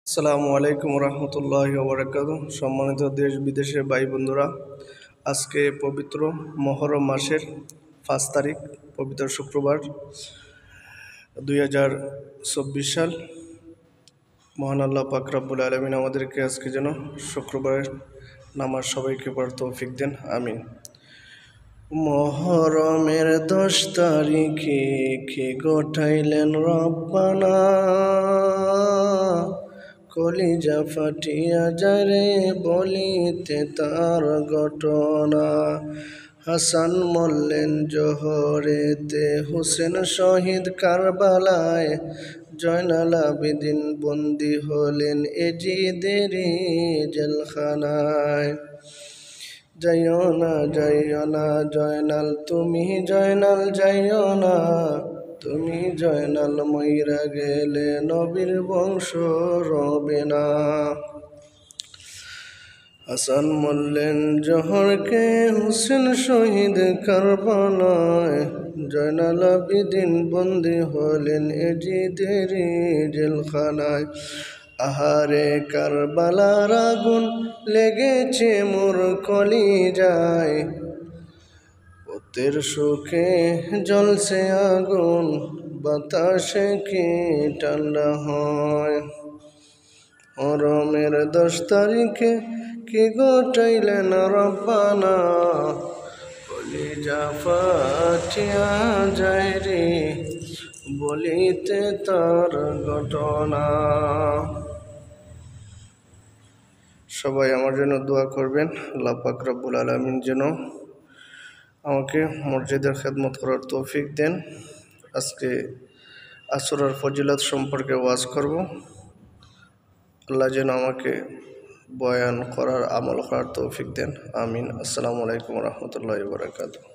আসসালামু আলাইকুম রহমতুল্লাহি ওয়া বারাকাতুহু। সম্মানিত দেশ বিদেশের ভাই বন্ধুরা, আজকে পবিত্র মহরম মাসের 5 তারিখ, পবিত্র শুক্রবার, 2024 সাল। মহান আল্লাহ পাক রব্বুল আলামিন আমাদেরকে আজকে যেন শুক্রবারের নামাজ সবাইকে পড়ার তৌফিক দেন, আমিন। মহরমের 10 তারিখে কে গোটাইলেন রব্বানা, কলিজা ফাটিয়া যায় রে বলিতে তার ঘটনা। হাসান মরলেন জোহরেতে, হুসেন শহীদ কারবালায়, জয়নাল আবেদিন বন্দী হলেন এজিদেরই জেলখানায়। যাইও না জয়নাল, তুমি জয়নাল যাইও না, তুমি জয়নাল মইরা গেলে নবীর বংশ রবে না। হাসান মরলেন জোহরকে, হুসেন শহীদ কারবালায়, জয়নাল আবেদিন বন্দী হলেন এজিদেরই জেলখানায়। আহারে কারবালার আগুন লেগেছে মোর কলিজায়, পথের সুখে জ্বলছে আগুন, বাতাসে কি ঠান্ডা হয়। মহরমের 10 তারিখে কি গোটাইলেন রব্বানা, কলিজা ফাটিয়া যায় রে বলিতে তার ঘটনা। সবাই আমার জন্য দোয়া করবেন, আল্লাহ পাক রব্বুল আলামিন যেন আমাকে মসজিদের খেদমত করার তৌফিক দেন। আজকে আসরের ফজিলত সম্পর্কে ওয়াজ করব। আল্লাহ যেন আমাকে বয়ান করার, আমল করার তৌফিক দেন, আমিন। আসসালামু আলাইকুম রহমতুল্লাহি ওয়া বারাকাতুহু।